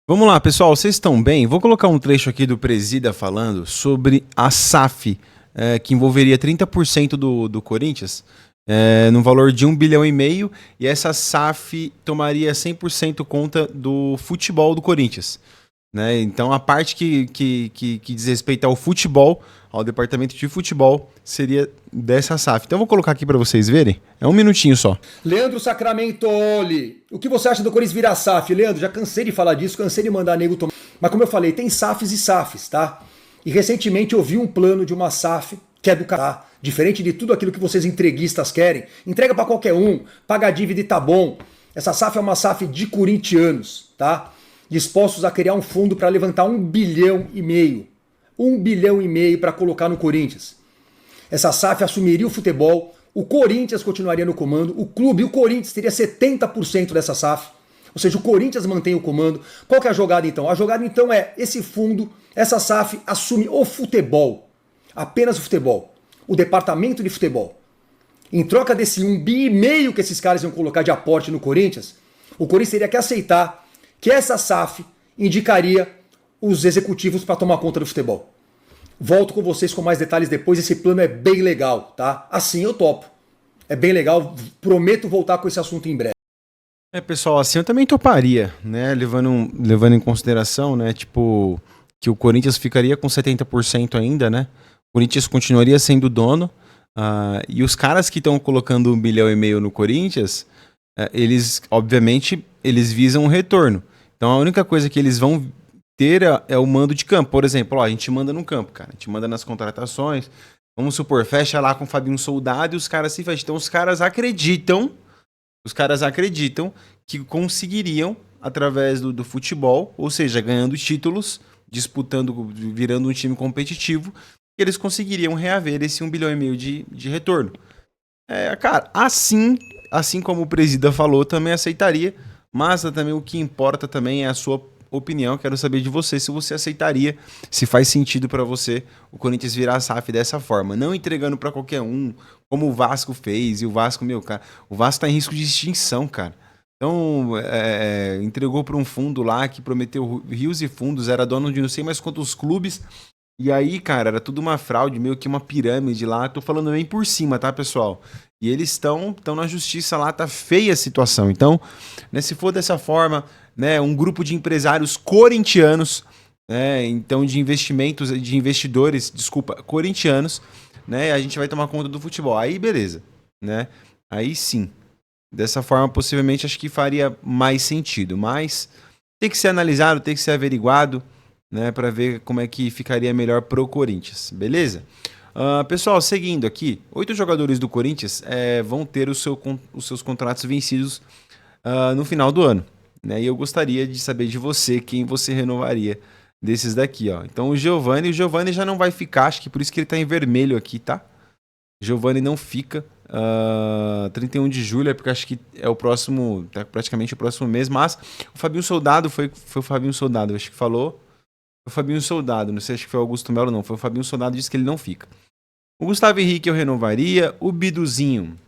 Vamos lá, pessoal, vocês estão bem? Vou colocar um trecho aqui do Presida falando sobre a SAF, que envolveria 30% do Corinthians, no valor de 1,5 bilhão, e essa SAF tomaria 100% conta do futebol do Corinthians. Né? Então, a parte que diz respeito ao futebol, ao departamento de futebol, seria dessa SAF. Então, eu vou colocar aqui para vocês verem. É um minutinho só. Leandro Sacramentoli, o que você acha do Corinthians virar SAF? Leandro, já cansei de falar disso, cansei de mandar nego tomar. Mas como eu falei, tem SAFs e SAFs, tá? E recentemente eu vi um plano de uma SAF que é do cara, diferente de tudo aquilo que vocês entreguistas querem. Entrega para qualquer um, paga a dívida e tá bom. Essa SAF é uma SAF de corintianos, tá? Dispostos a criar um fundo para levantar 1,5 bilhão. 1,5 bilhão para colocar no Corinthians. Essa SAF assumiria o futebol, o Corinthians continuaria no comando, o clube, o Corinthians, teria 70% dessa SAF. Ou seja, o Corinthians mantém o comando. Qual que é a jogada então? A jogada então é esse fundo, essa SAF assume o futebol. Apenas o futebol. O departamento de futebol. Em troca desse 1,5 bilhão que esses caras iam colocar de aporte no Corinthians, o Corinthians teria que aceitar que essa SAF indicaria os executivos para tomar conta do futebol. Volto com vocês com mais detalhes depois, esse plano é bem legal, tá? Assim eu topo. É bem legal, prometo voltar com esse assunto em breve. Pessoal, assim eu também toparia, né? Levando em consideração, né? Tipo, que o Corinthians ficaria com 70% ainda, né? O Corinthians continuaria sendo dono. E os caras que estão colocando 1,5 bilhão no Corinthians, eles, obviamente, eles visam um retorno. Então a única coisa que eles vão ter é o mando de campo. Por exemplo, a gente manda no campo, cara. A gente manda nas contratações. Vamos supor, fecha lá com o Fabinho Soldado e os caras se fecham. Então os caras acreditam que conseguiriam, através do futebol, ou seja, ganhando títulos, disputando, virando um time competitivo, que eles conseguiriam reaver esse 1,5 bilhão de retorno. Cara, assim como o Presida falou, também aceitaria, mas também o que importa também é a sua opinião. Quero saber de você se você aceitaria, se faz sentido para você o Corinthians virar a SAF dessa forma, não entregando para qualquer um, como o Vasco fez. E o Vasco, cara, o Vasco tá em risco de extinção, cara. Então, entregou para um fundo lá que prometeu rios e fundos, era dono de não sei mais quantos clubes. E aí, cara, era tudo uma fraude, meio que uma pirâmide lá. Tô falando bem por cima, tá, pessoal? E eles estão na justiça lá, tá feia a situação. Então, né, se for dessa forma, né, um grupo de empresários corintianos, né, então de investidores, desculpa, corintianos, né, a gente vai tomar conta do futebol. Aí, beleza, né? Aí sim. Dessa forma, possivelmente, acho que faria mais sentido. Mas tem que ser analisado, tem que ser averiguado, né, para ver como é que ficaria melhor pro Corinthians, beleza? Pessoal, seguindo aqui, 8 jogadores do Corinthians vão ter os seus contratos vencidos no final do ano, né? E eu gostaria de saber de você quem você renovaria desses daqui, ó. Então o Giovani já não vai ficar, acho que por isso que ele tá em vermelho aqui, tá? Giovani não fica. 31 de julho, porque acho que é o próximo, praticamente o próximo mês, mas o Fabinho Soldado foi o Fabinho Soldado, acho que falou. Foi o Fabinho Soldado, não sei, acho que foi o Augusto Melo, não. Foi o Fabinho Soldado, disse que ele não fica. O Gustavo Henrique eu renovaria. O Biduzinho.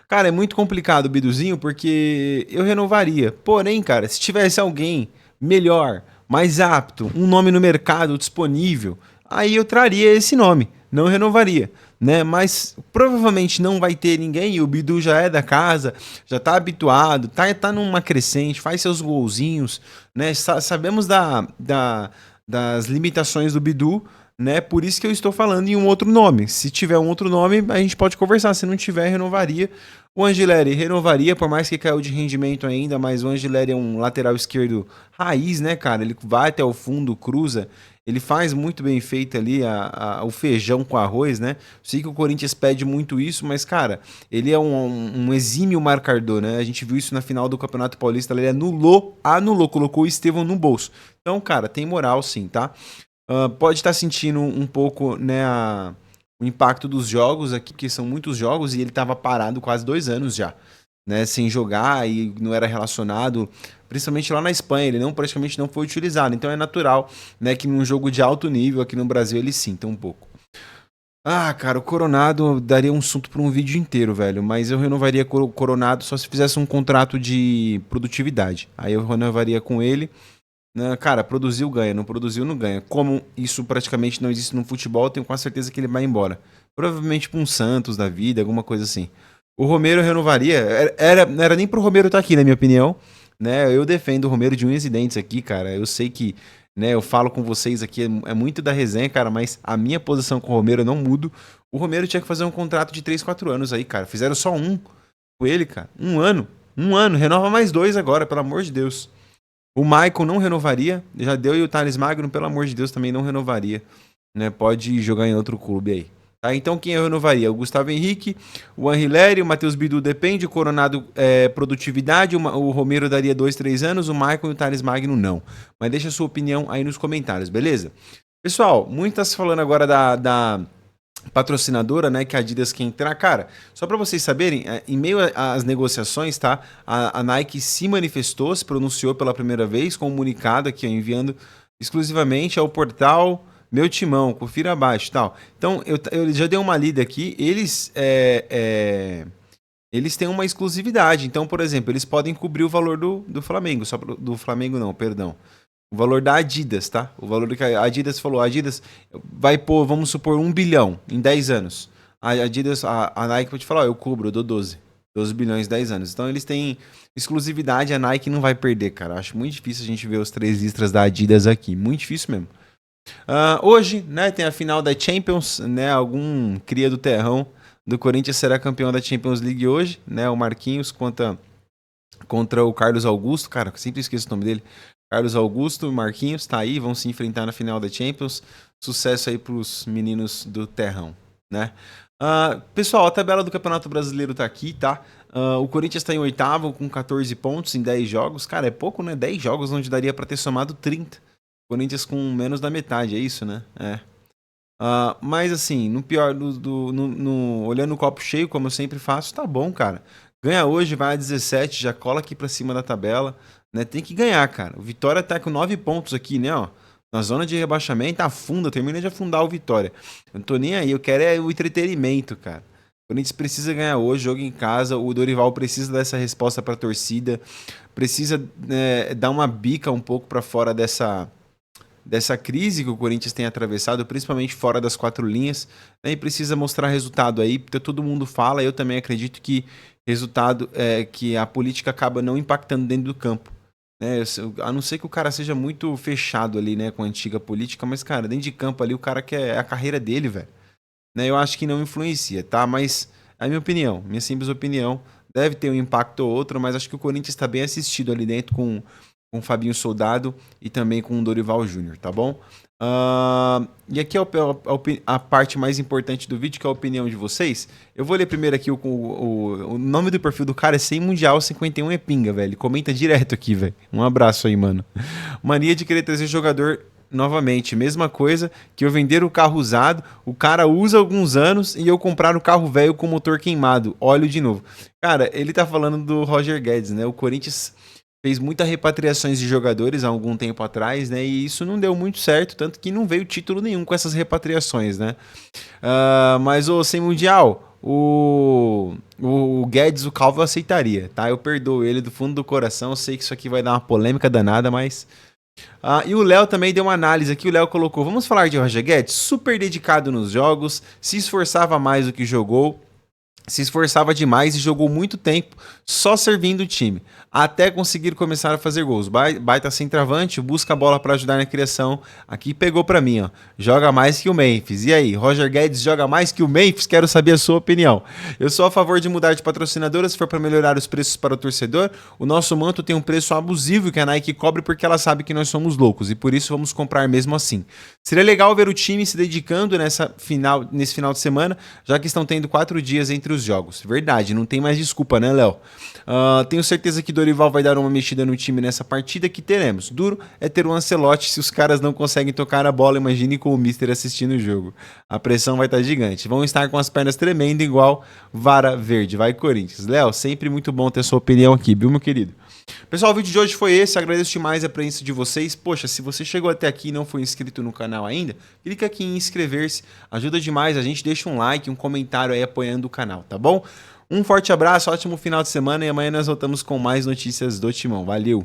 Cara, é muito complicado o Biduzinho, porque eu renovaria. Porém, cara, se tivesse alguém melhor, mais apto, um nome no mercado disponível, aí eu traria esse nome. Não renovaria, né? Mas provavelmente não vai ter ninguém. E o Bidu já é da casa, já tá habituado, tá numa crescente, faz seus golzinhos, né? Sabemos das limitações do Bidu, né? Por isso que eu estou falando em um outro nome. Se tiver um outro nome, a gente pode conversar. Se não tiver, renovaria. O Angileri renovaria, por mais que caiu de rendimento ainda, mas o Angileri é um lateral esquerdo raiz, né, cara? Ele vai até o fundo, cruza. Ele faz muito bem feito ali o feijão com arroz, né? Sei que o Corinthians pede muito isso, mas, cara, ele é um exímio marcador, né? A gente viu isso na final do Campeonato Paulista. Ele anulou, colocou o Estevão no bolso. Então, cara, tem moral sim, tá? Pode estar sentindo um pouco, né, o impacto dos jogos aqui, que são muitos jogos, e ele estava parado quase 2 anos já, né, sem jogar e não era relacionado, principalmente lá na Espanha, ele praticamente não foi utilizado. Então é natural, né, que num jogo de alto nível aqui no Brasil ele sinta um pouco. Cara, o Coronado daria um assunto para um vídeo inteiro, velho, mas eu renovaria o Coronado só se fizesse um contrato de produtividade. Aí eu renovaria com ele. Né? Cara, produziu, ganha. Não produziu, não ganha. Como isso praticamente não existe no futebol, eu tenho quase certeza que ele vai embora. Provavelmente pra um Santos da vida, alguma coisa assim. O Romero renovaria. Não era nem pro Romero estar aqui, na minha opinião. Né? Eu defendo o Romero de unhas e dentes aqui, cara. Eu sei que, né, eu falo com vocês aqui, é muito da resenha, cara, mas a minha posição com o Romero eu não mudo. O Romero tinha que fazer um contrato de 3, 4 anos aí, cara. Fizeram só um com ele, cara. Um ano. Um ano. Renova mais 2 agora, pelo amor de Deus. O Michael não renovaria. Já deu, e o Thales Magno, pelo amor de Deus, também não renovaria. Né? Pode jogar em outro clube aí. Tá? Então quem eu renovaria? O Gustavo Henrique, o Anrileri, o Matheus Bidu depende, o Coronado produtividade, o Romero daria 2, 3 anos, o Michael e o Thales Magno não. Mas deixa a sua opinião aí nos comentários, beleza? Pessoal, muito tá se falando agora da patrocinadora, né, que a Adidas quer entrar. Cara, só para vocês saberem, em meio às negociações, tá, a Nike se manifestou, se pronunciou pela primeira vez, comunicado aqui, ó, enviando exclusivamente ao portal Meu Timão, confira abaixo, tal. Então, eu já dei uma lida aqui, eles têm uma exclusividade. Então, por exemplo, eles podem cobrir o valor do Flamengo, do Flamengo não, perdão. O valor da Adidas, tá? O valor que a Adidas falou. A Adidas vai pôr, vamos supor, 1 bilhão em 10 anos. A Adidas, a Nike pode falar, ó, eu cubro, eu dou 12. 12 bilhões em 10 anos. Então eles têm exclusividade, a Nike não vai perder, cara. Acho muito difícil a gente ver os 3 listras da Adidas aqui. Muito difícil mesmo. Hoje, né, tem a final da Champions, né? Algum cria do terrão do Corinthians será campeão da Champions League hoje, né? O Marquinhos contra o Carlos Augusto. Cara, eu sempre esqueço o nome dele. Carlos Augusto e Marquinhos tá aí, vão se enfrentar na final da Champions. Sucesso aí pros meninos do terrão, né? Pessoal, a tabela do Campeonato Brasileiro tá aqui, tá? O Corinthians tá em 8º com 14 pontos em 10 jogos. Cara, é pouco, né? 10 jogos onde daria pra ter somado 30. Corinthians com menos da metade, é isso, né? Mas assim, no pior, olhando o copo cheio, como eu sempre faço, tá bom, cara. Ganha hoje, vai a 17, já cola aqui pra cima da tabela, né? Tem que ganhar, cara. O Vitória tá com 9 pontos aqui, né, ó. Na zona de rebaixamento, afunda, termina de afundar o Vitória. Eu não tô nem aí, eu quero o entretenimento, cara. O Corinthians precisa ganhar hoje, jogo em casa, o Dorival precisa dessa resposta pra torcida, precisa dar uma bica um pouco pra fora dessa crise que o Corinthians tem atravessado, principalmente fora das 4 linhas, né, e precisa mostrar resultado aí, porque todo mundo fala, eu também acredito que resultado que a política acaba não impactando dentro do campo, né, a não ser que o cara seja muito fechado ali, né, com a antiga política, mas, cara, dentro de campo ali, o cara quer a carreira dele, velho, né, eu acho que não influencia, tá, mas é a minha opinião, minha simples opinião, deve ter um impacto ou outro, mas acho que o Corinthians está bem assistido ali dentro com o Fabinho Soldado e também com o Dorival Júnior, tá bom? E aqui é a parte mais importante do vídeo, que é a opinião de vocês. Eu vou ler primeiro aqui o nome do perfil do cara é Sem Mundial 51 é pinga, velho. Ele comenta direto aqui, velho. Um abraço aí, mano. Mania de querer trazer jogador novamente. Mesma coisa que eu vender o carro usado, o cara usa alguns anos e eu comprar o carro velho com motor queimado. Óleo de novo. Cara, ele tá falando do Roger Guedes, né? O Corinthians fez muitas repatriações de jogadores há algum tempo atrás, né? E isso não deu muito certo, tanto que não veio título nenhum com essas repatriações, né? Mas o Sem Mundial, o Guedes, o Calvo, eu aceitaria, tá? Eu perdoo ele do fundo do coração. Eu sei que isso aqui vai dar uma polêmica danada, mas... e o Léo também deu uma análise aqui. O Léo colocou: vamos falar de Roger Guedes? Super dedicado nos jogos, se esforçava mais do que jogou. Se esforçava demais e jogou muito tempo só servindo o time, até conseguir começar a fazer gols. Baita centroavante, busca a bola para ajudar na criação. Aqui pegou para mim, ó. Joga mais que o Memphis. E aí, Roger Guedes joga mais que o Memphis? Quero saber a sua opinião. Eu sou a favor de mudar de patrocinadora se for para melhorar os preços para o torcedor. O nosso manto tem um preço abusivo que a Nike cobre porque ela sabe que nós somos loucos e por isso vamos comprar mesmo assim. Seria legal ver o time se dedicando nesse final de semana, já que estão tendo 4 dias entre os jogos. Verdade, não tem mais desculpa, né, Léo? Tenho certeza que Dorival vai dar uma mexida no time nessa partida que teremos. Duro é ter o Ancelotti se os caras não conseguem tocar a bola. Imagine com o Mister assistindo o jogo. A pressão vai estar gigante. Vão estar com as pernas tremendo igual vara verde. Vai, Corinthians. Léo, sempre muito bom ter sua opinião aqui, viu, meu querido? Pessoal, o vídeo de hoje foi esse. Agradeço demais a presença de vocês. Poxa, se você chegou até aqui e não foi inscrito no canal ainda, clica aqui em inscrever-se. Ajuda demais a gente. Deixa um like, um comentário aí apoiando o canal, tá bom? Um forte abraço, ótimo final de semana e amanhã nós voltamos com mais notícias do Timão. Valeu!